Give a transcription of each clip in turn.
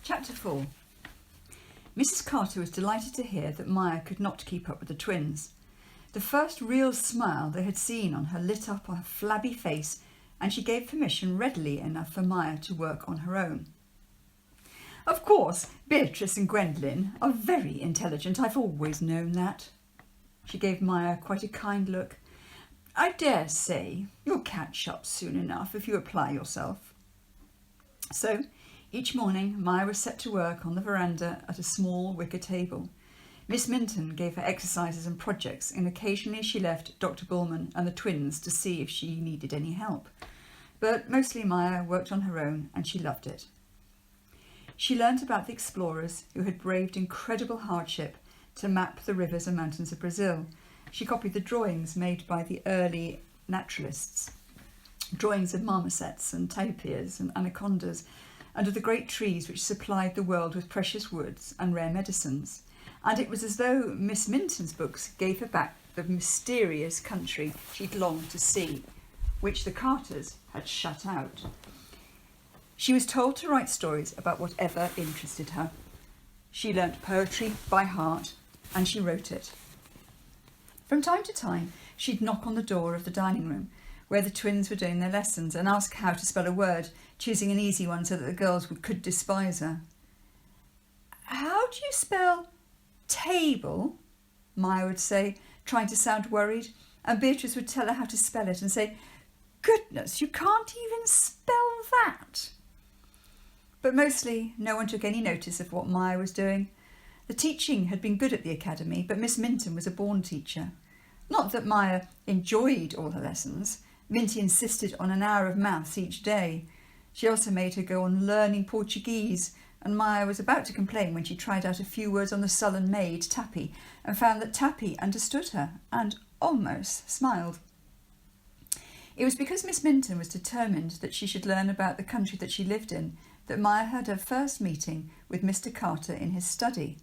Chapter 4. Mrs. Carter was delighted to hear that Maya could not keep up with the twins. The first real smile they had seen on her lit up her flabby face, and she gave permission readily enough for Maya to work on her own. "Of course, Beatrice and Gwendolen are very intelligent. I've always known that." She gave Maya quite a kind look. "I dare say you'll catch up soon enough if you apply yourself." So, each morning Maya was set to work on the veranda at a small wicker table. Miss Minton gave her exercises and projects, and occasionally she left Dr. Bullman and the twins to see if she needed any help. But mostly Maya worked on her own, and she loved it. She learnt about the explorers who had braved incredible hardship to map the rivers and mountains of Brazil. She copied the drawings made by the early naturalists, drawings of marmosets and tapirs and anacondas, and of the great trees which supplied the world with precious woods and rare medicines. And it was as though Miss Minton's books gave her back the mysterious country she'd longed to see, which the Carters had shut out. She was told to write stories about whatever interested her. She learnt poetry by heart, and she wrote it. From time to time, she'd knock on the door of the dining room, where the twins were doing their lessons, and ask how to spell a word, choosing an easy one so that the girls could despise her. "How do you spell table?" Maya would say, trying to sound worried, and Beatrice would tell her how to spell it and say, "Goodness, you can't even spell that." But mostly no one took any notice of what Maya was doing. The teaching had been good at the academy, but Miss Minton was a born teacher. Not that Maya enjoyed all her lessons. Minty insisted on an hour of maths each day. She also made her go on learning Portuguese, and Maya was about to complain when she tried out a few words on the sullen maid, Tappy, and found that Tappy understood her and almost smiled. It was because Miss Minton was determined that she should learn about the country that she lived in that Maya had her first meeting with Mr. Carter in his study.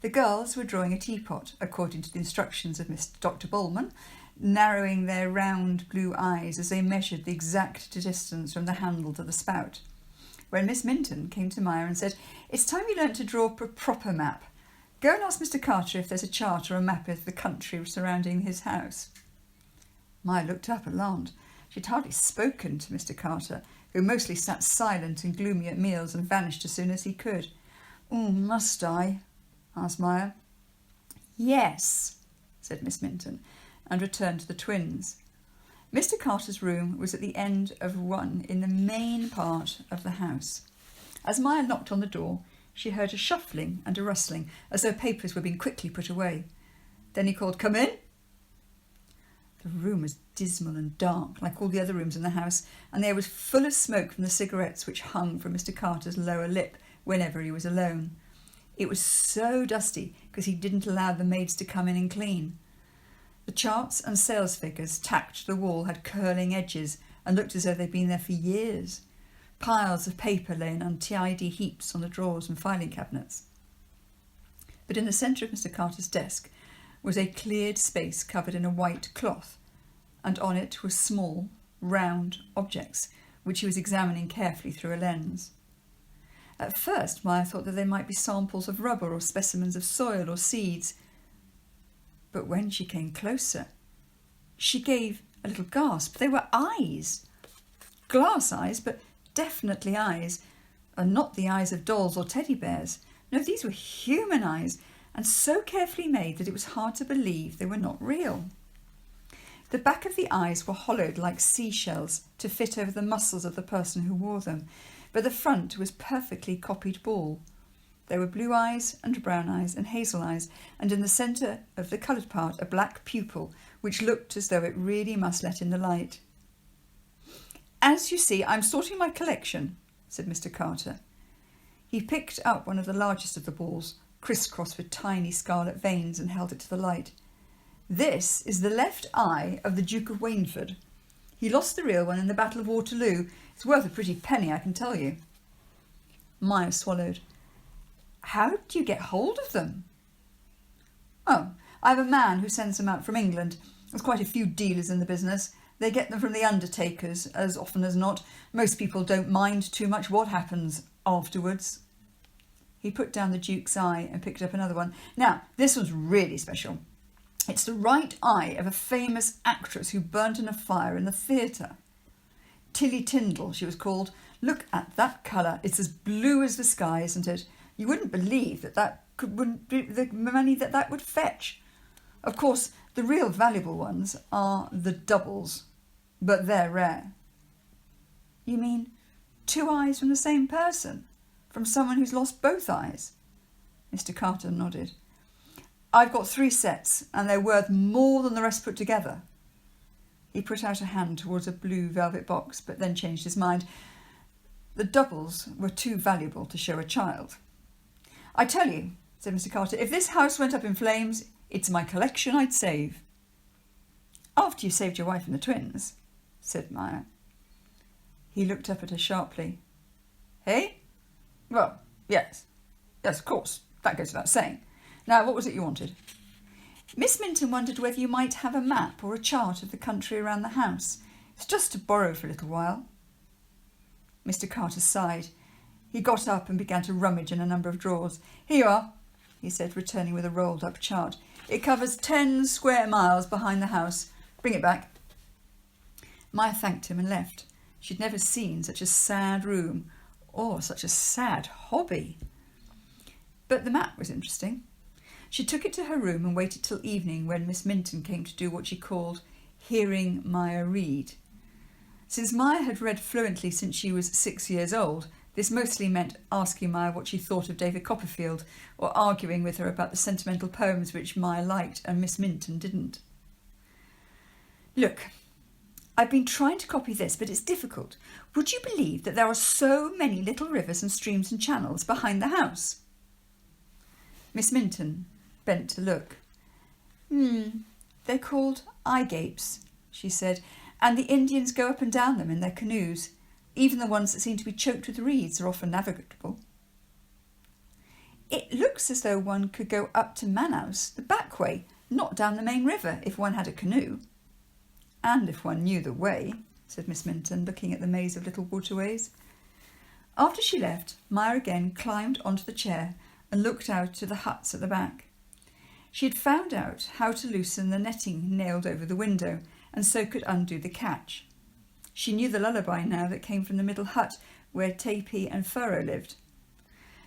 The girls were drawing a teapot, according to the instructions of Dr. Bullman, narrowing their round blue eyes as they measured the exact distance from the handle to the spout, when Miss Minton came to Maya and said, "It's time you learnt to draw a proper map. Go and ask Mr. Carter if there's a chart or a map of the country surrounding his house." Maya looked up, alarmed. She'd hardly spoken to Mr. Carter, who mostly sat silent and gloomy at meals and vanished as soon as he could. "Oh, must I?" asked Maya. "Yes," said Miss Minton, and returned to the twins. Mr. Carter's room was at the end of one in the main part of the house. As Maya knocked on the door, she heard a shuffling and a rustling, as though papers were being quickly put away. Then he called, "Come in." The room was dismal and dark, like all the other rooms in the house, and the air was full of smoke from the cigarettes which hung from Mr. Carter's lower lip whenever he was alone. It was so dusty because he didn't allow the maids to come in and clean. The charts and sales figures tacked to the wall had curling edges and looked as though they'd been there for years. Piles of paper lay in untidy heaps on the drawers and filing cabinets. But in the centre of Mr. Carter's desk was a cleared space covered in a white cloth, and on it were small, round objects, which he was examining carefully through a lens. At first Maya thought that they might be samples of rubber or specimens of soil or seeds, but when she came closer, she gave a little gasp. They were eyes. Glass eyes, but definitely eyes, and not the eyes of dolls or teddy bears. No, these were human eyes, and so carefully made that it was hard to believe they were not real. The back of the eyes were hollowed like seashells to fit over the muscles of the person who wore them, but the front was perfectly copied ball. There were blue eyes and brown eyes and hazel eyes, and in the centre of the coloured part a black pupil, which looked as though it really must let in the light. "As you see, I'm sorting my collection," said Mr. Carter. He picked up one of the largest of the balls, crisscrossed with tiny scarlet veins, and held it to the light. "This is the left eye of the Duke of Waynford. He lost the real one in the Battle of Waterloo. It's worth a pretty penny, I can tell you." Maya swallowed. "How do you get hold of them?" "Oh, I have a man who sends them out from England. There's quite a few dealers in the business. They get them from the undertakers, as often as not. Most people don't mind too much what happens afterwards." He put down the Duke's eye and picked up another one. Now, this one's really special. It's the right eye of a famous actress who burnt in a fire in the theatre. Tilly Tyndall, she was called. Look at that colour. It's as blue as the sky, isn't it? You wouldn't believe wouldn't be the money that would fetch. Of course, the real valuable ones are the doubles, but they're rare. You mean 2 eyes from the same person? From someone who's lost both eyes? Mr. Carter nodded. I've got 3 sets, and they're worth more than the rest put together. He put out a hand towards a blue velvet box, but then changed his mind. The doubles were too valuable to show a child. I tell you, said Mr. Carter, if this house went up in flames, it's my collection I'd save. After you saved your wife and the twins, said Maya. He looked up at her sharply. Hey? Well, yes. Yes, of course. That goes without saying. Now, what was it you wanted? Miss Minton wondered whether you might have a map or a chart of the country around the house. It's just to borrow for a little while. Mr. Carter sighed. He got up and began to rummage in a number of drawers. Here you are, he said, returning with a rolled-up chart. It covers 10 square miles behind the house. Bring it back. Maya thanked him and left. She'd never seen such a sad room or such a sad hobby. But the map was interesting. She took it to her room and waited till evening, when Miss Minton came to do what she called hearing Maya read. Since Maya had read fluently since she was 6 years old, this mostly meant asking Maya what she thought of David Copperfield, or arguing with her about the sentimental poems which Maya liked and Miss Minton didn't. Look, I've been trying to copy this, but it's difficult. Would you believe that there are so many little rivers and streams and channels behind the house? Miss Minton bent to look. They're called eye gapes, she said, and the Indians go up and down them in their canoes. Even the ones that seem to be choked with reeds are often navigable. It looks as though one could go up to Manaus the back way, not down the main river, if one had a canoe. And if one knew the way, said Miss Minton, looking at the maze of little waterways. After she left, Maya again climbed onto the chair and looked out to the huts at the back. She had found out how to loosen the netting nailed over the window, and so could undo the catch. She knew the lullaby now that came from the middle hut where Tapi and Furrow lived.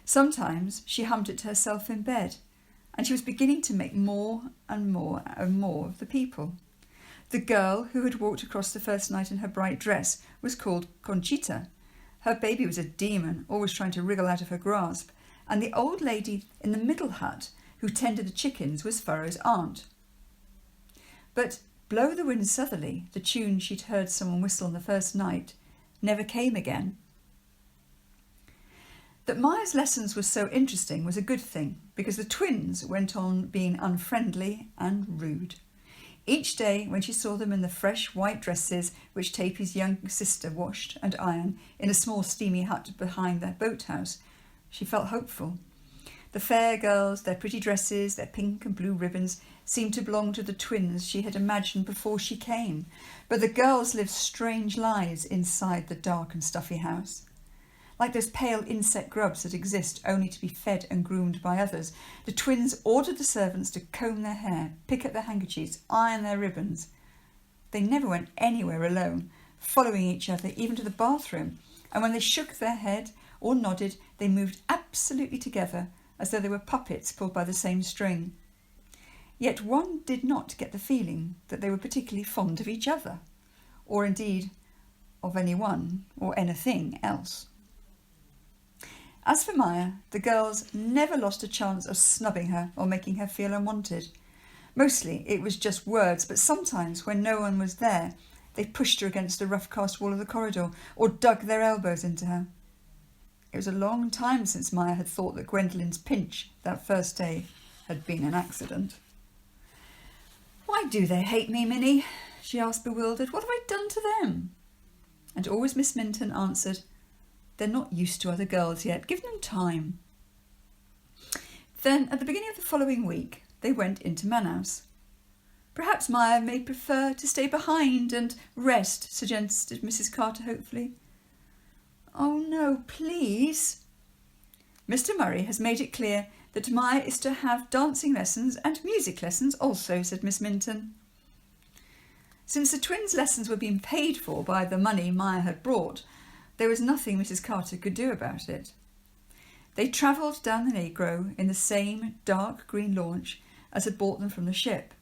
Sometimes she hummed it to herself in bed, and she was beginning to make more and more and more of the people. The girl who had walked across the first night in her bright dress was called Conchita. Her baby was a demon, always trying to wriggle out of her grasp, and the old lady in the middle hut who tended the chickens was Furrow's aunt. But Blow the Wind Southerly, the tune she'd heard someone whistle on the first night, never came again. That Maya's lessons were so interesting was a good thing, because the twins went on being unfriendly and rude. Each day, when she saw them in the fresh white dresses which Tapi's young sister washed and ironed in a small steamy hut behind their boathouse, she felt hopeful. The fair girls, their pretty dresses, their pink and blue ribbons, seemed to belong to the twins she had imagined before she came, but the girls lived strange lives inside the dark and stuffy house. Like those pale insect grubs that exist only to be fed and groomed by others, the twins ordered the servants to comb their hair, pick up their handkerchiefs, iron their ribbons. They never went anywhere alone, following each other even to the bathroom, and when they shook their head or nodded, they moved absolutely together, as though they were puppets pulled by the same string. Yet one did not get the feeling that they were particularly fond of each other, or indeed of anyone or anything else. As for Maya, the girls never lost a chance of snubbing her or making her feel unwanted. Mostly it was just words, but sometimes when no one was there, they pushed her against the rough-cast wall of the corridor or dug their elbows into her. It was a long time since Maya had thought that Gwendolyn's pinch that first day had been an accident. "Why do they hate me, Minnie?" she asked, bewildered. "What have I done to them?" And always Miss Minton answered, "They're not used to other girls yet. Give them time." Then, at the beginning of the following week, they went into Manaus. "Perhaps Maya may prefer to stay behind and rest," suggested Mrs. Carter hopefully. "Oh no, please." Mr. Murray has made it clear that Maya is to have dancing lessons and music lessons also, said Miss Minton. Since the twins' lessons were being paid for by the money Maya had brought, there was nothing Mrs. Carter could do about it. They travelled down the Negro in the same dark green launch as had brought them from the ship.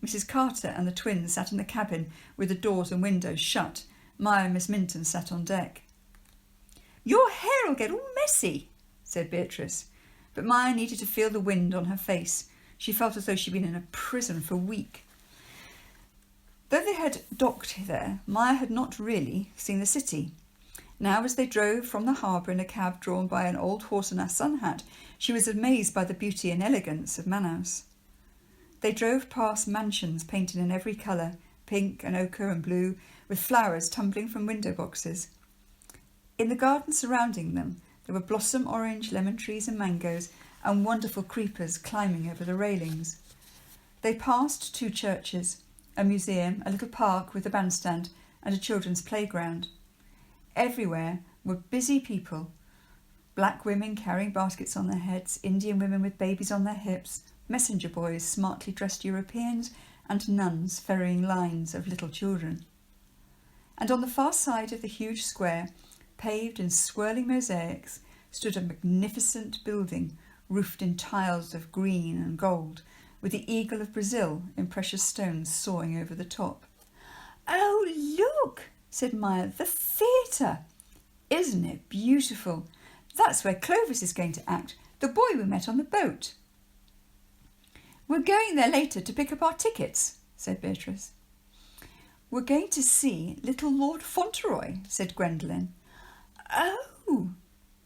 Mrs. Carter and the twins sat in the cabin with the doors and windows shut. Maya and Miss Minton sat on deck. "Your hair'll get all messy," said Beatrice, but Maya needed to feel the wind on her face. She felt as though she'd been in a prison for a week. Though they had docked there, Maya had not really seen the city. Now, as they drove from the harbour in a cab drawn by an old horse and a sun hat, she was amazed by the beauty and elegance of Manaus. They drove past mansions painted in every colour, pink and ochre and blue, with flowers tumbling from window boxes. In the garden surrounding them, there were blossom orange, lemon trees and mangoes, and wonderful creepers climbing over the railings. They passed 2 churches, a museum, a little park with a bandstand, and a children's playground. Everywhere were busy people, black women carrying baskets on their heads, Indian women with babies on their hips, messenger boys, smartly dressed Europeans, and nuns ferrying lines of little children. And on the far side of the huge square, paved in swirling mosaics, stood a magnificent building roofed in tiles of green and gold, with the eagle of Brazil in precious stones soaring over the top. "Oh, look," said Maya, "the theatre. Isn't it beautiful? That's where Clovis is going to act, the boy we met on the boat." "We're going there later to pick up our tickets," said Beatrice. "We're going to see little Lord Fauntleroy," said Gwendolen. "Oh,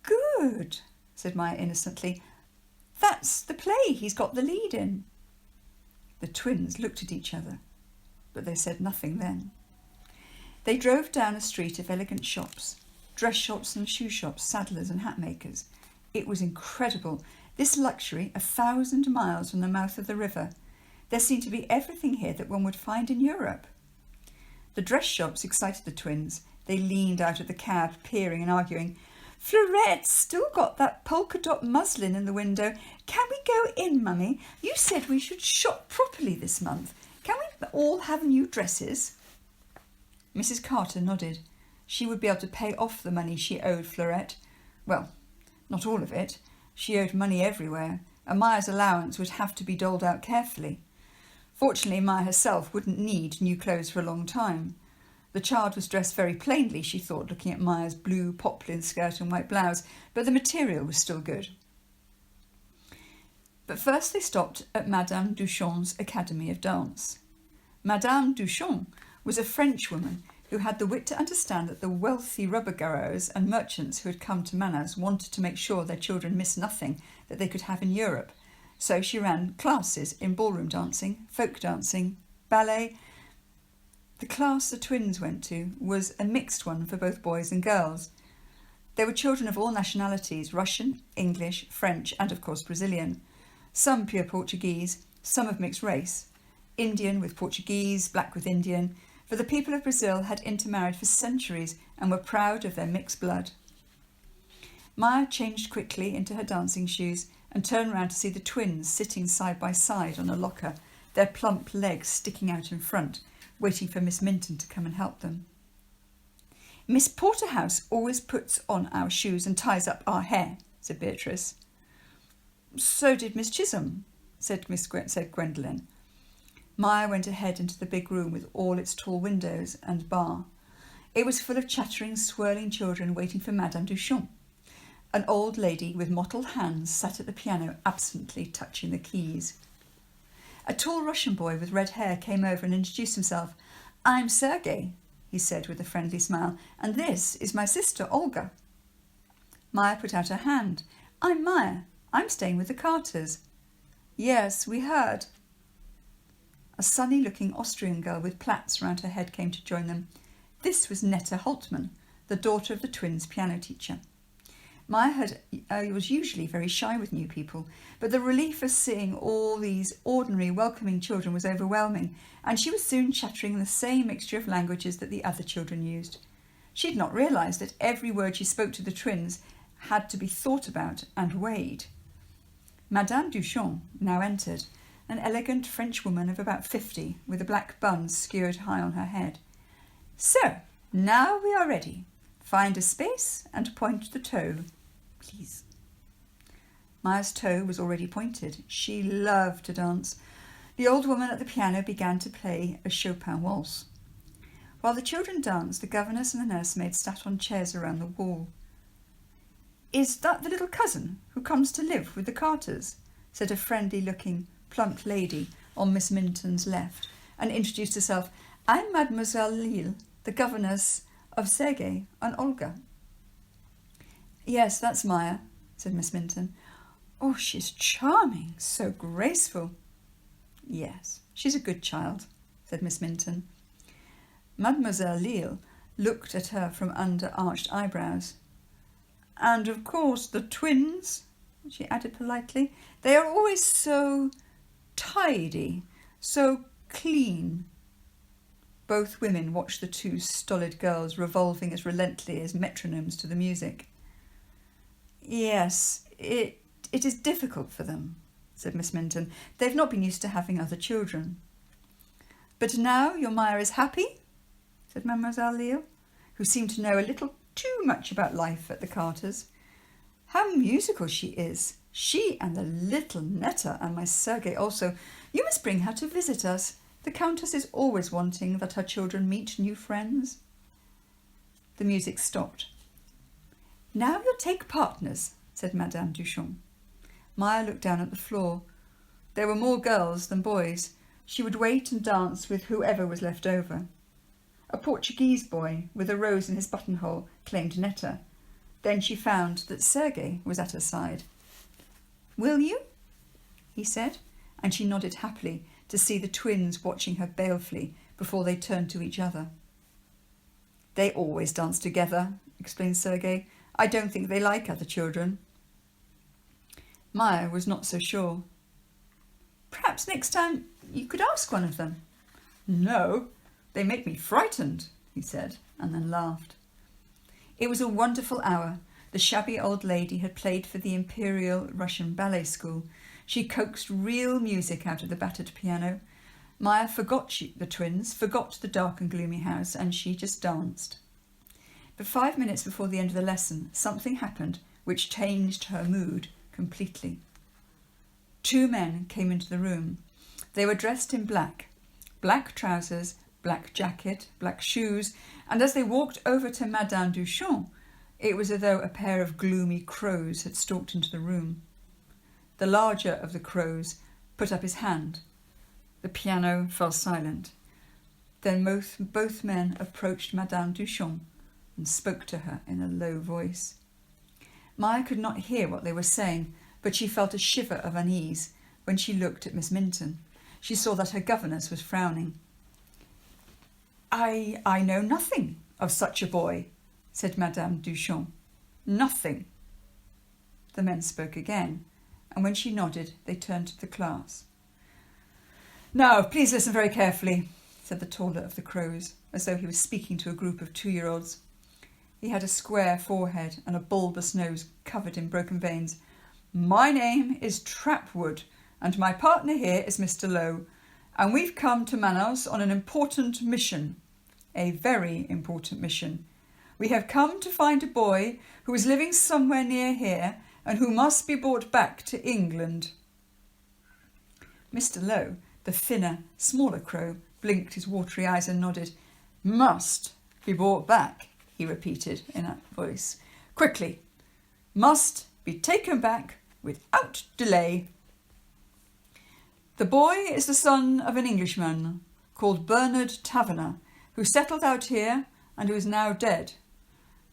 good," said Maya innocently. "That's the play he's got the lead in." The twins looked at each other, but they said nothing then. They drove down a street of elegant shops, dress shops and shoe shops, saddlers and hat makers. It was incredible, this luxury 1,000 miles from the mouth of the river. There seemed to be everything here that one would find in Europe. The dress shops excited the twins. They leaned out of the cab, peering and arguing. "Florette's still got that polka dot muslin in the window. Can we go in, Mummy? You said we should shop properly this month. Can we all have new dresses?" Mrs. Carter nodded. She would be able to pay off the money she owed Florette. Well, not all of it. She owed money everywhere, and Maya's allowance would have to be doled out carefully. Fortunately, Maya herself wouldn't need new clothes for a long time. The child was dressed very plainly, she thought, looking at Maya's blue poplin skirt and white blouse, but the material was still good. But first they stopped at Madame Duchamp's Academy of Dance. Madame Duchamp was a French woman who had the wit to understand that the wealthy rubber garrowers and merchants who had come to Manaus wanted to make sure their children missed nothing that they could have in Europe. So she ran classes in ballroom dancing, folk dancing, ballet. The class the twins went to was a mixed one for both boys and girls. There were children of all nationalities, Russian, English, French, and of course Brazilian. Some pure Portuguese, some of mixed race. Indian with Portuguese, black with Indian, for the people of Brazil had intermarried for centuries and were proud of their mixed blood. Maya changed quickly into her dancing shoes and turned round to see the twins sitting side by side on a locker, their plump legs sticking out in front, waiting for Miss Minton to come and help them. "Miss Porterhouse always puts on our shoes and ties up our hair," said Beatrice. "So did Miss Chisholm," said Gwendolen. Maya went ahead into the big room with all its tall windows and bar. It was full of chattering, swirling children waiting for Madame Duchamp. An old lady with mottled hands sat at the piano, absently touching the keys. A tall Russian boy with red hair came over and introduced himself. "I'm Sergei," he said with a friendly smile, "and this is my sister Olga." Maya put out her hand. "I'm Maya. I'm staying with the Carters." "Yes, we heard." A sunny-looking Austrian girl with plaits round her head came to join them. This was Netta Holtmann, the daughter of the twins' piano teacher. Maya was usually very shy with new people, but the relief of seeing all these ordinary, welcoming children was overwhelming, and she was soon chattering in the same mixture of languages that the other children used. She had not realised that every word she spoke to the twins had to be thought about and weighed. Madame Duchamp now entered, an elegant French woman of about 50, with a black bun skewered high on her head. "So, now we are ready. Find a space and point the toe, please." Maya's toe was already pointed. She loved to dance. The old woman at the piano began to play a Chopin waltz. While the children danced, the governess and the nursemaid sat on chairs around the wall. "Is that the little cousin who comes to live with the Carters?" said a friendly-looking, plump lady on Miss Minton's left, and introduced herself. "I'm Mademoiselle Lille, the governess of Sergei and Olga." "Yes, that's Maya," said Miss Minton. "Oh, she's charming, so graceful." "Yes, she's a good child," said Miss Minton. Mademoiselle Lille looked at her from under arched eyebrows. "And of course the twins," she added politely. "They are always so tidy, so clean." Both women watched the two stolid girls revolving as relentlessly as metronomes to the music. "Yes, it is difficult for them," said Miss Minton. "They've not been used to having other children." "But now your Maya is happy?" said Mademoiselle Lille, who seemed to know a little too much about life at the Carters. "How musical she is! She and the little Netta, and my Sergei also. You must bring her to visit us. The Countess is always wanting that her children meet new friends." The music stopped. "Now you'll take partners," said Madame Duchamp. Maya looked down at the floor. There were more girls than boys. She would wait and dance with whoever was left over. A Portuguese boy with a rose in his buttonhole claimed Netta. Then she found that Sergei was at her side. "Will you?" he said, and she nodded happily to see the twins watching her balefully before they turned to each other. "They always dance together," explained Sergei. "I don't think they like other children." Maya was not so sure. "Perhaps next time you could ask one of them." "No, they make me frightened," he said, and then laughed. It was a wonderful hour. The shabby old lady had played for the Imperial Russian Ballet School. She coaxed real music out of the battered piano. Maya forgot the twins, forgot the dark and gloomy house, and she just danced. But 5 minutes before the end of the lesson, something happened which changed her mood completely. 2 men came into the room. They were dressed in black trousers, black jacket, black shoes, and as they walked over to Madame Duchamp, it was as though a pair of gloomy crows had stalked into the room. The larger of the crows put up his hand. The piano fell silent. Then both men approached Madame Duchamp and spoke to her in a low voice. Maya could not hear what they were saying, but she felt a shiver of unease when she looked at Miss Minton. She saw that her governess was frowning. I know nothing of such a boy," said Madame Duchamp. "Nothing." The men spoke again, and when she nodded, they turned to the class. "Now, please listen very carefully," said the taller of the crows, as though he was speaking to a group of 2-year-olds. He had a square forehead and a bulbous nose covered in broken veins. "My name is Trapwood, and my partner here is Mr. Lowe, and we've come to Manaus on an important mission, a very important mission. We have come to find a boy who is living somewhere near here and who must be brought back to England." Mr. Lowe, the thinner, smaller crow, blinked his watery eyes and nodded. "Must be brought back," he repeated in a voice. "Quickly. Must be taken back without delay. The boy is the son of an Englishman called Bernard Taverner, who settled out here and who is now dead."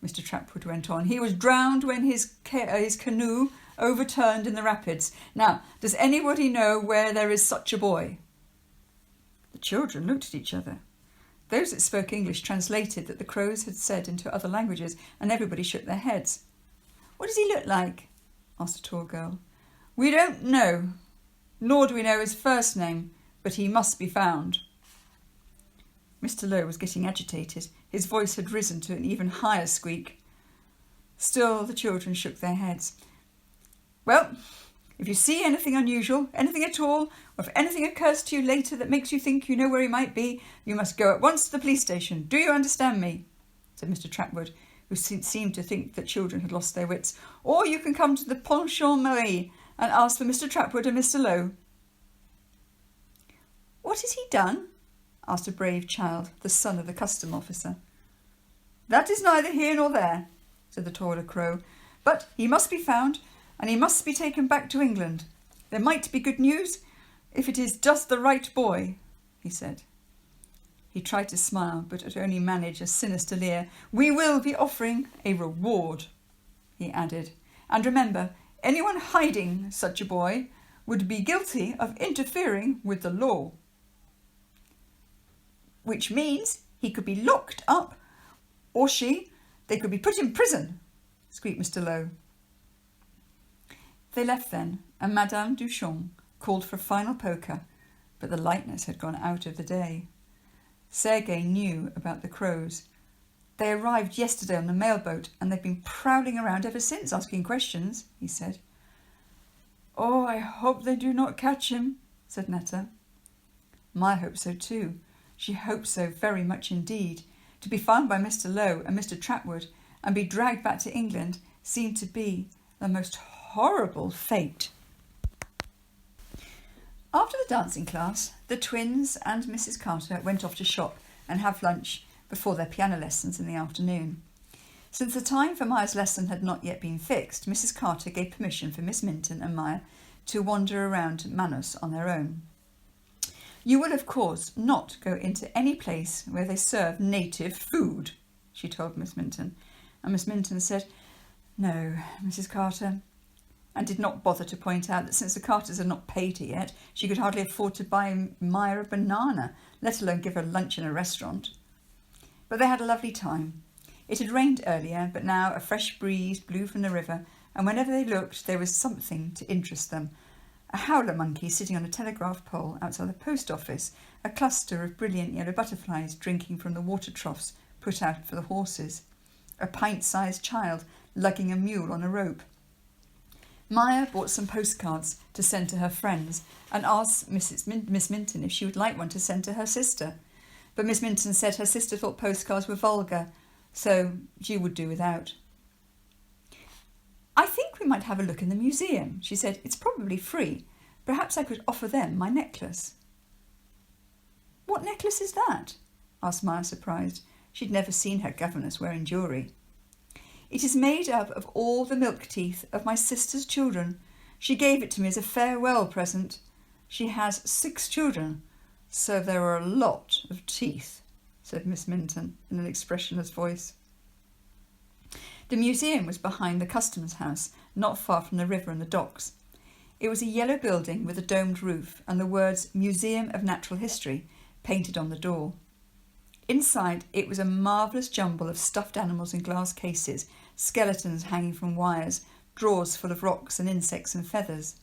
Mr. Trapwood went on. "He was drowned when his canoe overturned in the rapids. Now, does anybody know where there is such a boy?" The children looked at each other. Those that spoke English translated that the crows had said into other languages, and everybody shook their heads. "What does he look like?" asked a tall girl. "We don't know, nor do we know his first name, but he must be found." Mr. Lowe was getting agitated. His voice had risen to an even higher squeak. Still the children shook their heads. Well, if you see anything unusual, anything at all, or if anything occurs to you later that makes you think you know where he might be, you must go at once to the police station. Do you understand me? Said Mr. Trapwood, who seemed to think that children had lost their wits. Or you can come to the Pension Marie and ask for Mr. Trapwood and Mr. Lowe. What has he done? Asked a brave child, the son of the custom officer. That is neither here nor there, said the taller crow, but he must be found, and he must be taken back to England. There might be good news if it is just the right boy, he said. He tried to smile, but could only manage a sinister leer. We will be offering a reward, he added. And remember, anyone hiding such a boy would be guilty of interfering with the law. Which means he could be locked up, or they could be put in prison, squeaked Mr. Lowe. They left then, and Madame Duchamp called for a final poker, but the lightness had gone out of the day. Sergei knew about the crows. They arrived yesterday on the mailboat, and they've been prowling around ever since, asking questions, he said. Oh, I hope they do not catch him, said Netta. Maya hoped so too. She hoped so very much indeed. To be found by Mr. Lowe and Mr. Trapwood and be dragged back to England seemed to be the most horrible fate. After the dancing class, the twins and Mrs. Carter went off to shop and have lunch before their piano lessons in the afternoon. Since the time for Maya's lesson had not yet been fixed, Mrs. Carter gave permission for Miss Minton and Maya to wander around Manaus on their own. You will, of course, not go into any place where they serve native food, she told Miss Minton. And Miss Minton said, No, Mrs. Carter, and did not bother to point out that since the Carters had not paid her yet, she could hardly afford to buy Maya a banana, let alone give her lunch in a restaurant. But they had a lovely time. It had rained earlier, but now a fresh breeze blew from the river, and whenever they looked, there was something to interest them. A howler monkey sitting on a telegraph pole outside the post office, a cluster of brilliant yellow butterflies drinking from the water troughs put out for the horses, a pint-sized child lugging a mule on a rope. Maya bought some postcards to send to her friends and asked Miss Minton if she would like one to send to her sister. But Miss Minton said her sister thought postcards were vulgar, so she would do without. I think we might have a look in the museum, she said. It's probably free. Perhaps I could offer them my necklace. What necklace is that? Asked Maya, surprised. She'd never seen her governess wearing jewellery. It is made up of all the milk teeth of my sister's children. She gave it to me as a farewell present. She has 6 children, so there are a lot of teeth, said Miss Minton in an expressionless voice. The museum was behind the customs house, not far from the river and the docks. It was a yellow building with a domed roof and the words Museum of Natural History painted on the door. Inside, it was a marvellous jumble of stuffed animals in glass cases, skeletons hanging from wires, drawers full of rocks and insects and feathers.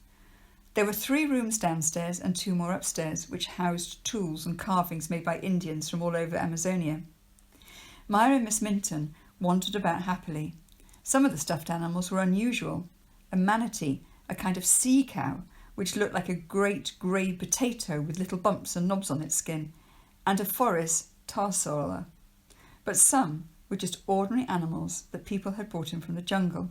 There were 3 rooms downstairs and 2 more upstairs, which housed tools and carvings made by Indians from all over Amazonia. Maya and Miss Minton wandered about happily. Some of the stuffed animals were unusual. A manatee, a kind of sea cow, which looked like a great grey potato with little bumps and knobs on its skin, and a forest tarsaula. But some were just ordinary animals that people had brought in from the jungle.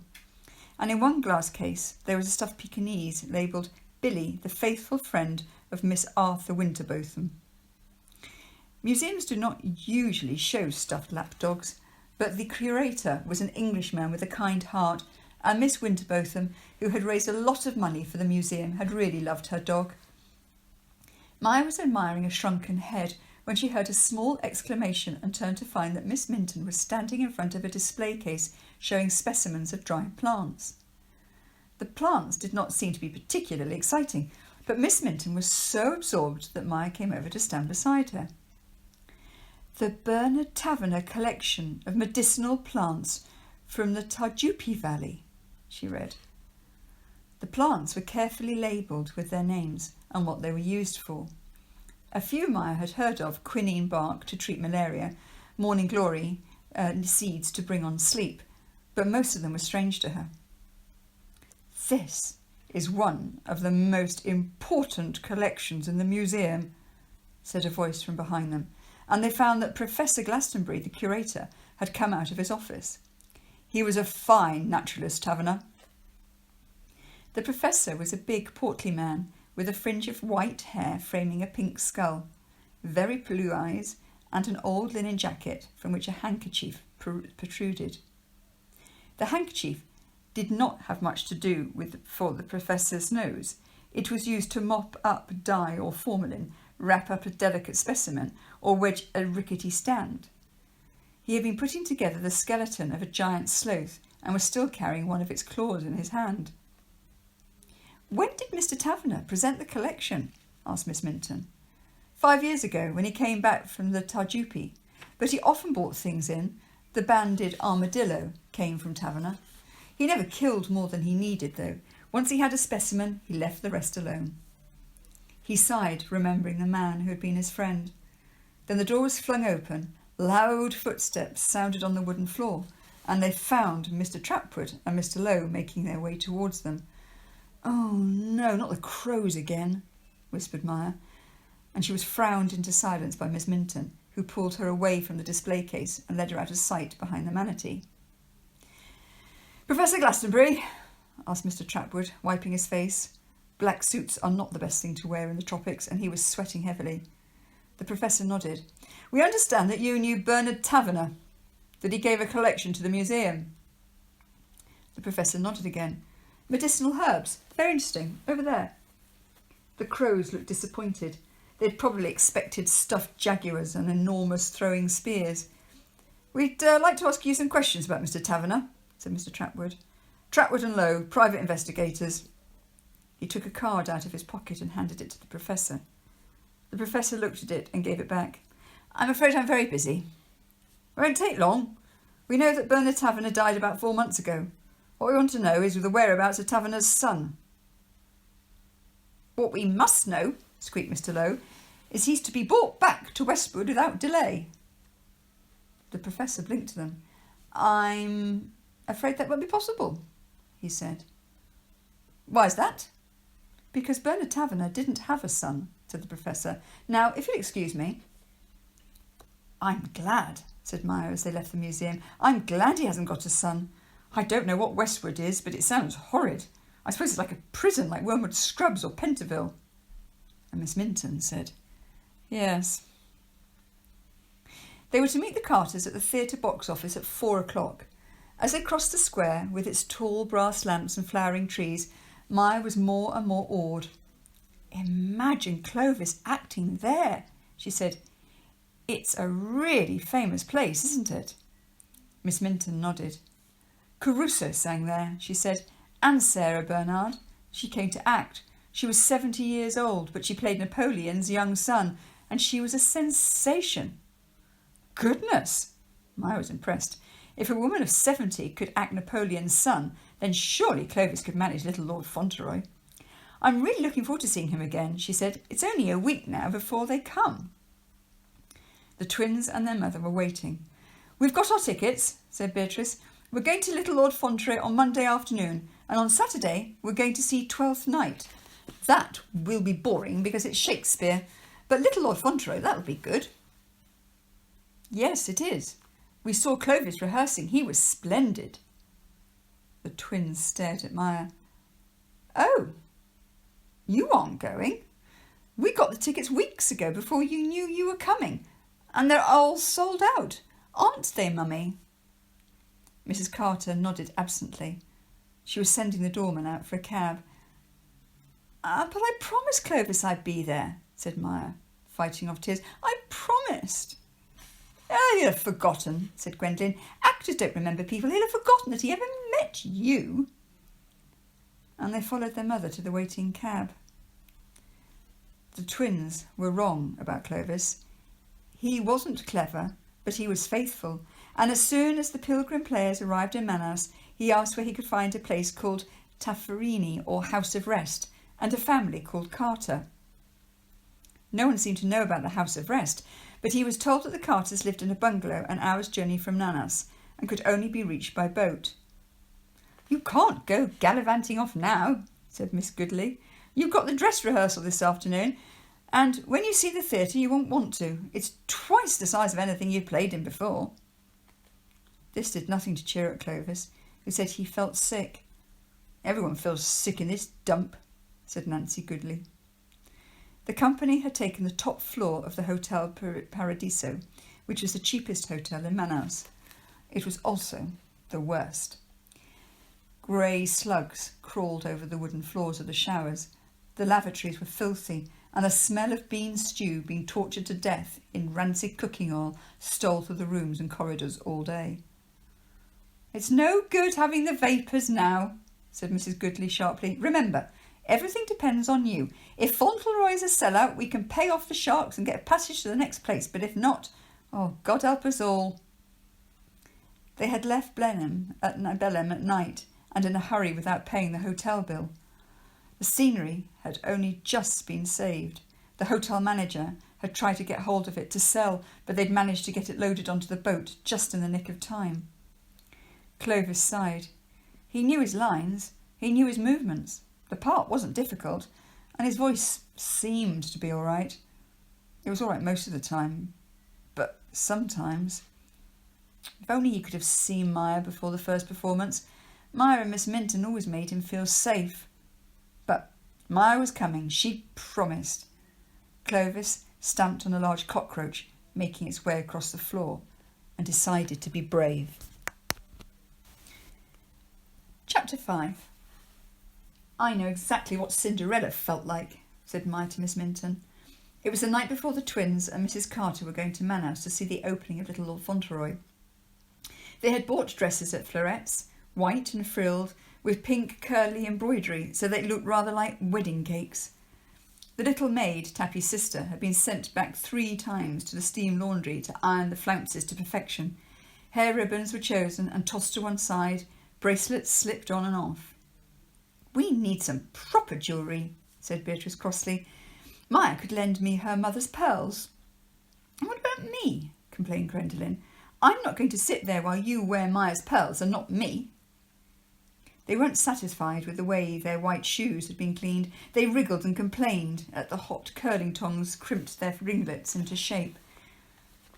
And in one glass case there was a stuffed Pekingese labelled Billy, the faithful friend of Miss Arthur Winterbotham. Museums do not usually show stuffed lapdogs, but the curator was an Englishman with a kind heart, and Miss Winterbotham, who had raised a lot of money for the museum, had really loved her dog. Maya was admiring a shrunken head when she heard a small exclamation and turned to find that Miss Minton was standing in front of a display case showing specimens of dried plants. The plants did not seem to be particularly exciting, but Miss Minton was so absorbed that Maya came over to stand beside her. The Bernard Taverner collection of medicinal plants from the Tarjupi Valley, she read. The plants were carefully labelled with their names and what they were used for. A few Maya had heard of: quinine bark to treat malaria, morning glory seeds to bring on sleep, but most of them were strange to her. "This is one of the most important collections in the museum," said a voice from behind them, and they found that Professor Glastonbury, the curator, had come out of his office. He was a fine naturalist, Taverner. The professor was a big, portly man with a fringe of white hair framing a pink skull, very blue eyes, and an old linen jacket from which a handkerchief protruded. The handkerchief did not have much to do for the professor's nose. It was used to mop up dye or formalin, wrap up a delicate specimen, or wedge a rickety stand. He had been putting together the skeleton of a giant sloth and was still carrying one of its claws in his hand. "When did Mr. Taverner present the collection?" asked Miss Minton. 5 years ago, when he came back from the Tarjupi, but he often brought things in. The banded armadillo came from Taverner. He never killed more than he needed, though. Once he had a specimen, he left the rest alone. He sighed, remembering the man who had been his friend. Then the door was flung open, loud footsteps sounded on the wooden floor, and they found Mr. Trapwood and Mr. Lowe making their way towards them. "Oh no, not the crows again," whispered Maya, and she was frowned into silence by Miss Minton, who pulled her away from the display case and led her out of sight behind the manatee. "Professor Glastonbury?" asked Mr. Trapwood, wiping his face. Black suits are not the best thing to wear in the tropics, and he was sweating heavily. The professor nodded. "We understand that you knew Bernard Taverner, that he gave a collection to the museum." The professor nodded again. "Medicinal herbs. Very interesting. Over there." The crows looked disappointed. They'd probably expected stuffed jaguars and enormous throwing spears. "We'd like to ask you some questions about Mr. Taverner," said Mr. Trapwood. "Trapwood and Lowe, private investigators." He took a card out of his pocket and handed it to the professor. The professor looked at it and gave it back. "I'm afraid I'm very busy." "It won't take long. We know that Bernard Taverner died about 4 months ago. What we want to know is the whereabouts of Taverner's son." "What we must know," squeaked Mr. Lowe, "is he's to be brought back to Westwood without delay." The professor blinked to them. "I'm afraid that won't be possible," he said. "Why's that?" "Because Bernard Taverner didn't have a son," said the professor. "Now, if you'll excuse me." "I'm glad," said Maya as they left the museum. "I'm glad he hasn't got a son. I don't know what Westwood is, but it sounds horrid. I suppose it's like a prison, like Wormwood Scrubs or Pentonville." And Miss Minton said, "Yes." They were to meet the Carters at the theatre box office at 4 o'clock. As they crossed the square, with its tall brass lamps and flowering trees, Maya was more and more awed. "Imagine Clovis acting there," she said. "It's a really famous place, isn't it?" Miss Minton nodded. "Caruso sang there," she said, "and Sarah Bernard. She came to act. She was 70 years old, but she played Napoleon's young son, and she was a sensation." "Goodness!" Maya was impressed. If a woman of 70 could act Napoleon's son, then surely Clovis could manage little Lord Fauntleroy. "I'm really looking forward to seeing him again," she said. "It's only a week now before they come." The twins and their mother were waiting. "We've got our tickets," said Beatrice. "We're going to little Lord Fauntleroy on Monday afternoon, and on Saturday we're going to see Twelfth Night. That will be boring because it's Shakespeare, but little Lord Fauntleroy, that'll be good." "Yes, it is. We saw Clovis rehearsing. He was splendid." The twins stared at Maya. "Oh, you aren't going? We got the tickets weeks ago before you knew you were coming, and they're all sold out. Aren't they, Mummy?" Mrs. Carter nodded absently. She was sending the doorman out for a cab. But I promised Clovis I'd be there," said Maya, fighting off tears. "I promised." "He'll have forgotten," said Gwendolen. "Actors don't remember people. He'll have forgotten that he ever met you." And they followed their mother to the waiting cab. The twins were wrong about Clovis. He wasn't clever, but he was faithful, and as soon as the Pilgrim players arrived in Manaus, he asked where he could find a place called Tafferini, or House of Rest, and a family called Carter. No one seemed to know about the House of Rest, but he was told that the Carters lived in a bungalow an hour's journey from Manaus and could only be reached by boat. "You can't go gallivanting off now," said Miss Goodley. "You've got the dress rehearsal this afternoon, and when you see the theatre you won't want to. It's twice the size of anything you've played in before." This did nothing to cheer up Clovis, who said he felt sick. "Everyone feels sick in this dump," said Nancy Goodley. The company had taken the top floor of the Hotel Paradiso, which was the cheapest hotel in Manaus. It was also the worst. Grey slugs crawled over the wooden floors of the showers. The lavatories were filthy, and the smell of bean stew being tortured to death in rancid cooking oil stole through the rooms and corridors all day. "It's no good having the vapours now," said Mrs. Goodley sharply. "Remember, everything depends on you. If Fauntleroy's a sellout, we can pay off the sharks and get a passage to the next place, but if not, oh, God help us all." They had left Belem at night, and in a hurry without paying the hotel bill. The scenery had only just been saved. The hotel manager had tried to get hold of it to sell, but they'd managed to get it loaded onto the boat just in the nick of time. Clovis sighed. He knew his lines, he knew his movements. The part wasn't difficult, and his voice seemed to be all right. It was all right most of the time, but sometimes... If only he could have seen Maya before the first performance. Maya and Miss Minton always made him feel safe. But Maya was coming, she promised. Clovis stamped on a large cockroach, making its way across the floor, and decided to be brave. Chapter 5. "I know exactly what Cinderella felt like," said Maya to Miss Minton. It was the night before the twins and Mrs. Carter were going to Manaus to see the opening of Little Lord Fauntleroy. They had bought dresses at Florette's, white and frilled, with pink curly embroidery, so they looked rather like wedding cakes. The little maid, Tappy's sister, had been sent back 3 times to the steam laundry to iron the flounces to perfection. Hair ribbons were chosen and tossed to one side, bracelets slipped on and off. "We need some proper jewellery," said Beatrice crossly. "Maya could lend me her mother's pearls." "And what about me?" complained Gwendolen. "I'm not going to sit there while you wear Maya's pearls and not me." They weren't satisfied with the way their white shoes had been cleaned. They wriggled and complained at the hot curling tongs crimped their ringlets into shape.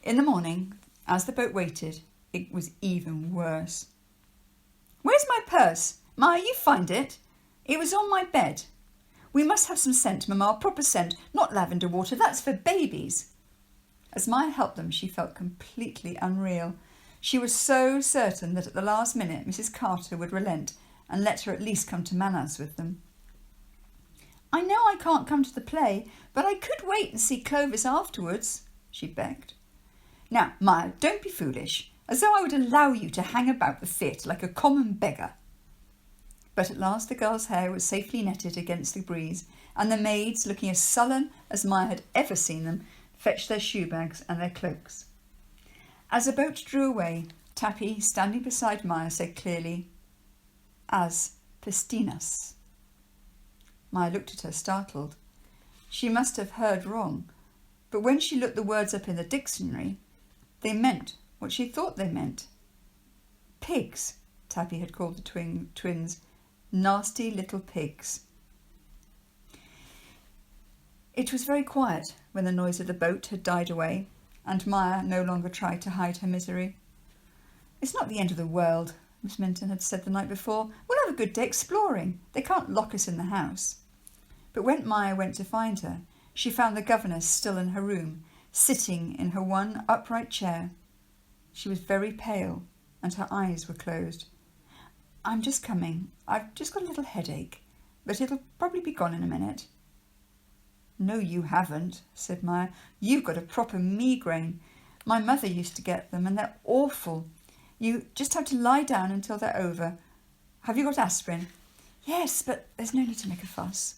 In the morning, as the boat waited, it was even worse. "Where's my purse? Maya, you find it. It was on my bed. We must have some scent, Mamma, proper scent, not lavender water, that's for babies." As Maya helped them, she felt completely unreal. She was so certain that at the last minute Mrs. Carter would relent and let her at least come to Manaus with them. "I know I can't come to the play, but I could wait and see Clovis afterwards," she begged. "Now, Maya, don't be foolish, as though I would allow you to hang about the theatre like a common beggar." But at last the girl's hair was safely netted against the breeze, and the maids, looking as sullen as Maya had ever seen them, fetched their shoe bags and their cloaks. As the boat drew away, Tappy, standing beside Maya, said clearly, "As Pestinas." Maya looked at her, startled. She must have heard wrong, but when she looked the words up in the dictionary, they meant what she thought they meant. Pigs, Tappy had called the twins. Nasty little pigs. It was very quiet when the noise of the boat had died away, and Maya no longer tried to hide her misery. "It's not the end of the world," Miss Minton had said the night before. "We'll have a good day exploring. They can't lock us in the house." But when Maya went to find her, she found the governess still in her room, sitting in her one upright chair. She was very pale, and her eyes were closed. "I'm just coming. I've just got a little headache, but it'll probably be gone in a minute." "No, you haven't," said Maya. "You've got a proper migraine. My mother used to get them, and they're awful. You just have to lie down until they're over. Have you got aspirin?" "Yes, but there's no need to make a fuss."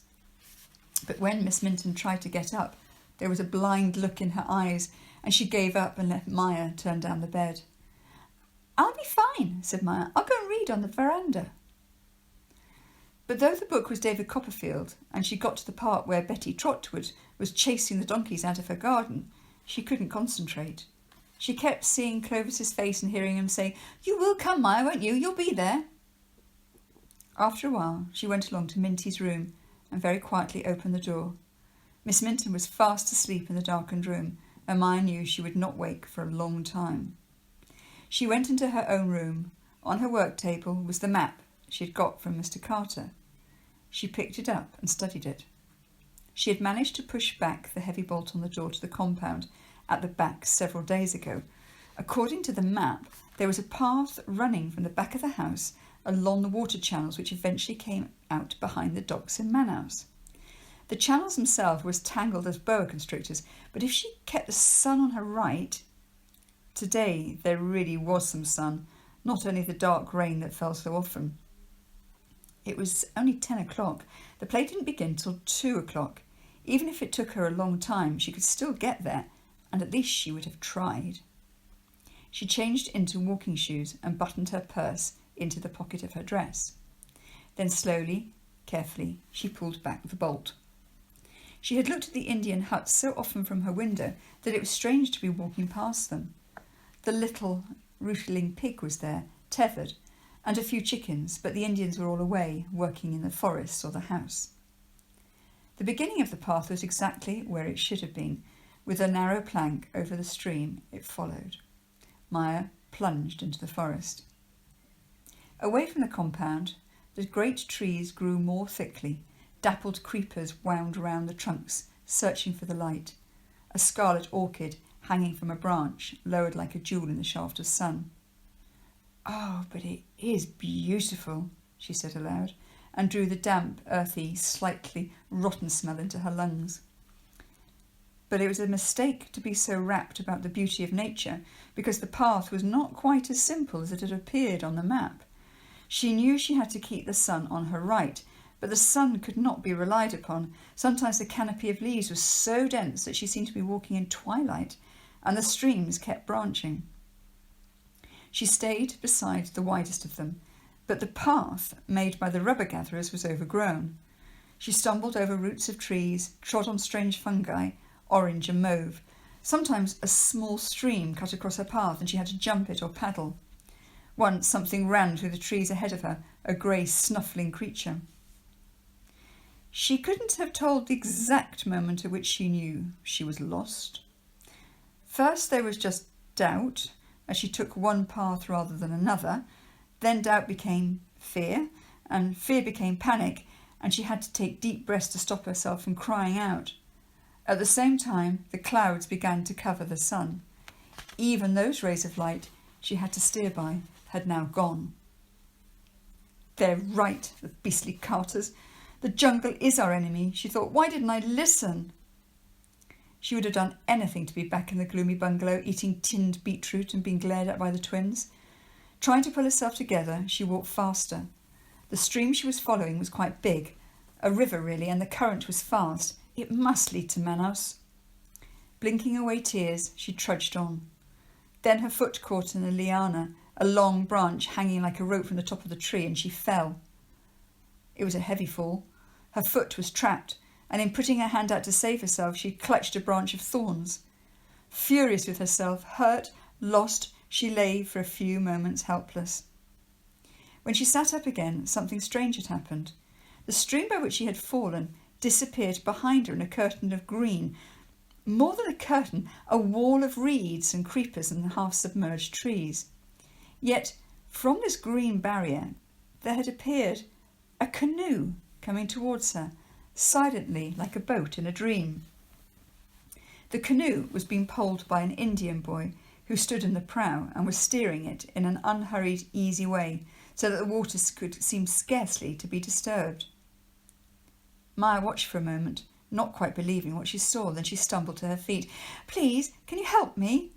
But when Miss Minton tried to get up, there was a blind look in her eyes, and she gave up and let Maya turn down the bed. "I'll be fine," said Maya. "I'll go and read on the veranda." But though the book was David Copperfield, and she got to the part where Betty Trotwood was chasing the donkeys out of her garden, she couldn't concentrate. She kept seeing Clovis's face and hearing him say, "You will come, Maya, won't you? You'll be there." After a while, she went along to Minty's room and very quietly opened the door. Miss Minton was fast asleep in the darkened room, and Maya knew she would not wake for a long time. She went into her own room. On her work table was the map she had got from Mr. Carter. She picked it up and studied it. She had managed to push back the heavy bolt on the door to the compound at the back several days ago. According to the map, there was a path running from the back of the house along the water channels which eventually came out behind the docks in Manaus. The channels themselves were as tangled as boa constrictors, but if she kept the sun on her right... Today there really was some sun, not only the dark rain that fell so often. It was only 10 o'clock. The play didn't begin till 2 o'clock. Even if it took her a long time, she could still get there, and at least she would have tried. She changed into walking shoes and buttoned her purse into the pocket of her dress. Then slowly, carefully, she pulled back the bolt. She had looked at the Indian huts so often from her window that it was strange to be walking past them. The little rootling pig was there, tethered, and a few chickens, but the Indians were all away, working in the forest or the house. The beginning of the path was exactly where it should have been, with a narrow plank over the stream it followed. Maya plunged into the forest. Away from the compound, the great trees grew more thickly. Dappled creepers wound round the trunks, searching for the light. A scarlet orchid hanging from a branch, lowered like a jewel in the shaft of sun. "Oh, but it is beautiful," she said aloud, and drew the damp, earthy, slightly rotten smell into her lungs. But it was a mistake to be so rapt about the beauty of nature, because the path was not quite as simple as it had appeared on the map. She knew she had to keep the sun on her right, but the sun could not be relied upon. Sometimes the canopy of leaves was so dense that she seemed to be walking in twilight, and the streams kept branching. She stayed beside the widest of them, but the path made by the rubber gatherers was overgrown. She stumbled over roots of trees, trod on strange fungi, orange and mauve. Sometimes a small stream cut across her path and she had to jump it or paddle. Once something ran through the trees ahead of her, a grey snuffling creature. She couldn't have told the exact moment at which she knew she was lost. First there was just doubt, as she took one path rather than another. Then doubt became fear, and fear became panic, and she had to take deep breaths to stop herself from crying out. At the same time, the clouds began to cover the sun. Even those rays of light she had to steer by had now gone. "They're right, the beastly Carters. The jungle is our enemy," she thought. "Why didn't I listen?" She would have done anything to be back in the gloomy bungalow, eating tinned beetroot and being glared at by the twins. Trying to pull herself together, she walked faster. The stream she was following was quite big, a river really, and the current was fast. It must lead to Manaus. Blinking away tears, she trudged on. Then her foot caught in a liana, a long branch hanging like a rope from the top of the tree, and she fell. It was a heavy fall. Her foot was trapped, and in putting her hand out to save herself, she clutched a branch of thorns. Furious with herself, hurt, lost, she lay for a few moments helpless. When she sat up again, something strange had happened. The stream by which she had fallen disappeared behind her in a curtain of green. More than a curtain, a wall of reeds and creepers and half-submerged trees. Yet, from this green barrier, there had appeared a canoe coming towards her, silently like a boat in a dream. The canoe was being poled by an Indian boy who stood in the prow and was steering it in an unhurried, easy way, so that the waters could seem scarcely to be disturbed. Maya watched for a moment, not quite believing what she saw. Then she stumbled to her feet. "Please, can you help me?"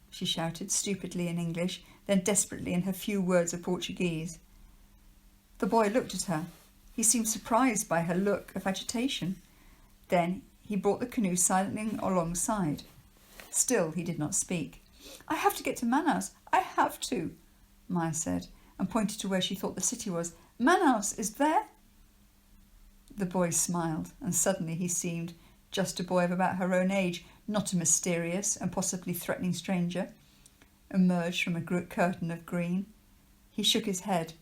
she shouted, stupidly in English, then desperately in her few words of Portuguese. The boy looked at her. He seemed surprised by her look of agitation. Then he brought the canoe silently alongside. Still he did not speak. "I have to get to Manaus. I have to," Maya said, and pointed to where she thought the city was. "Manaus is there?" The boy smiled, and suddenly he seemed just a boy of about her own age, not a mysterious and possibly threatening stranger, emerged from a curtain of green. He shook his head.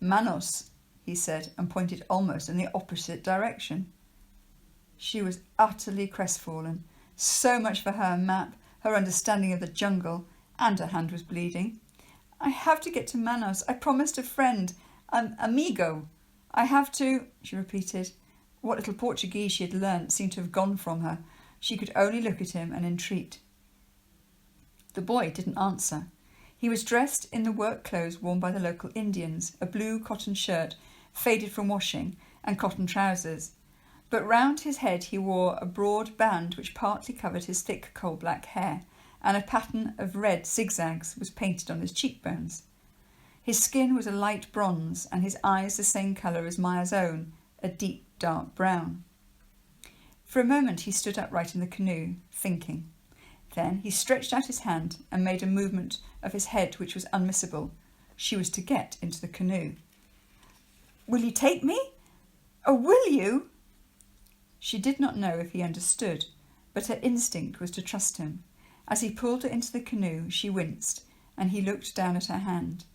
"Manaus," he said, and pointed almost in the opposite direction. She was utterly crestfallen. So much for her map, her understanding of the jungle, and her hand was bleeding. I have to get to Manaus. I promised a friend, an amigo. I have to, she repeated. What little Portuguese she had learnt seemed to have gone from her. She could only look at him and entreat. The boy didn't answer. He was dressed in the work clothes worn by the local Indians, a blue cotton shirt, faded from washing, and cotton trousers. But round his head he wore a broad band which partly covered his thick coal-black hair, and a pattern of red zigzags was painted on his cheekbones. His skin was a light bronze, and his eyes the same colour as Maya's own, a deep dark brown. For a moment he stood upright in the canoe, thinking. Then he stretched out his hand and made a movement of his head which was unmissable. She was to get into the canoe. "Will you take me? Oh, will you?" She did not know if he understood, but her instinct was to trust him. As he pulled her into the canoe, she winced, and he looked down at her hand.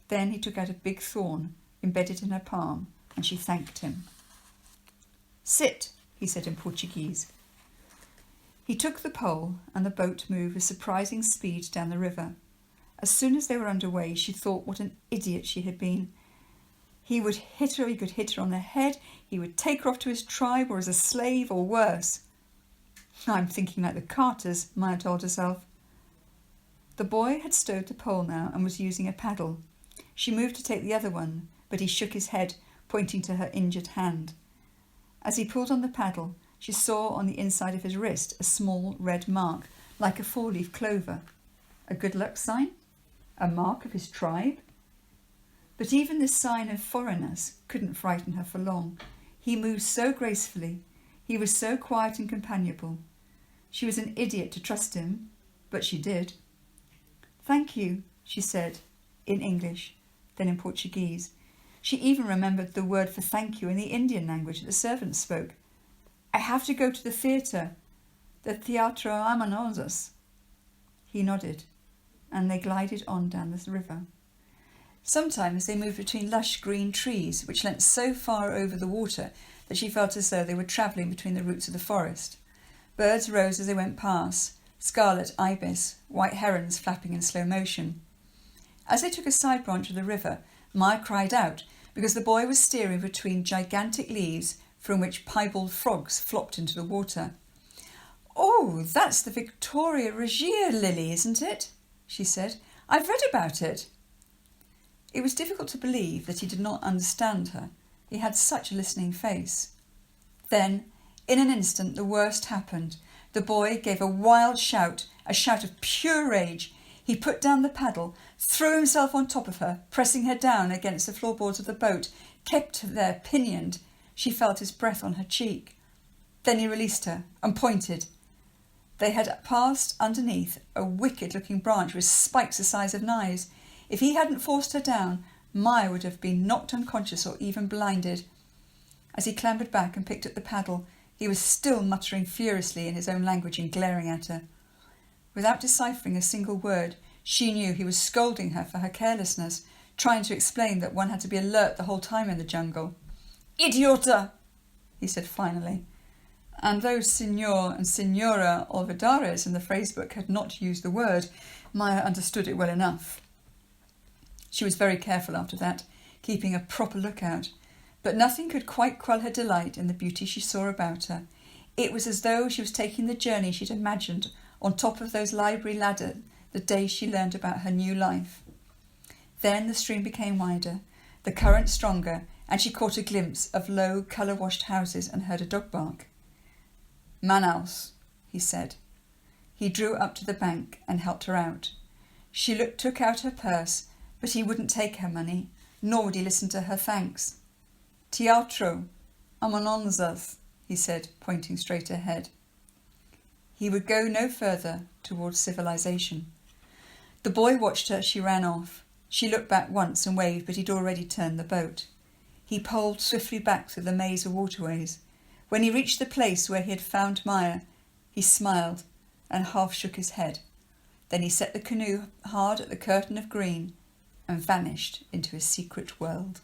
Then he took out a big thorn embedded in her palm, and she thanked him. "Sit," he said in Portuguese. He took the pole, and the boat moved with surprising speed down the river. As soon as they were under way, she thought what an idiot she had been. He would hit her, he could hit her on the head, he would take her off to his tribe or as a slave or worse. "I'm thinking like the Carters," Maya told herself. The boy had stowed the pole now and was using a paddle. She moved to take the other one, but he shook his head, pointing to her injured hand. As he pulled on the paddle, she saw on the inside of his wrist a small red mark, like a four-leaf clover. A good luck sign? A mark of his tribe? But even this sign of foreignness couldn't frighten her for long. He moved so gracefully. He was so quiet and companionable. She was an idiot to trust him, but she did. "Thank you," she said, in English, then in Portuguese. She even remembered the word for thank you in the Indian language that the servants spoke. "I have to go to the theatre, the Teatro Manaus." He nodded, and they glided on down the river. Sometimes they moved between lush green trees, which leant so far over the water that she felt as though they were travelling between the roots of the forest. Birds rose as they went past, scarlet ibis, white herons flapping in slow motion. As they took a side branch of the river, Maya cried out because the boy was steering between gigantic leaves from which piebald frogs flopped into the water. "Oh, that's the Victoria Regia lily, isn't it?" she said. "I've read about it." It was difficult to believe that he did not understand her. He had such a listening face. Then, in an instant, the worst happened. The boy gave a wild shout, a shout of pure rage. He put down the paddle, threw himself on top of her, pressing her down against the floorboards of the boat, kept her there pinioned. She felt his breath on her cheek. Then he released her and pointed. They had passed underneath a wicked-looking branch with spikes the size of knives. If he hadn't forced her down, Maya would have been knocked unconscious or even blinded. As he clambered back and picked up the paddle, he was still muttering furiously in his own language and glaring at her. Without deciphering a single word, she knew he was scolding her for her carelessness, trying to explain that one had to be alert the whole time in the jungle. "Idiota!" he said finally. And though Signor and Signora Olvidares in the phrasebook had not used the word, Maya understood it well enough. She was very careful after that, keeping a proper lookout, but nothing could quite quell her delight in the beauty she saw about her. It was as though she was taking the journey she'd imagined on top of those library ladders the day she learned about her new life. Then the stream became wider, the current stronger, and she caught a glimpse of low, colour-washed houses and heard a dog bark. "Manaus," he said. He drew up to the bank and helped her out. She took out her purse, but he wouldn't take her money, nor would he listen to her thanks. "Teatro Manaus," he said, pointing straight ahead. He would go no further towards civilization. The boy watched her as she ran off. She looked back once and waved, but he'd already turned the boat. He poled swiftly back through the maze of waterways. When he reached the place where he had found Maya, he smiled and half shook his head. Then he set the canoe hard at the curtain of green and vanished into his secret world.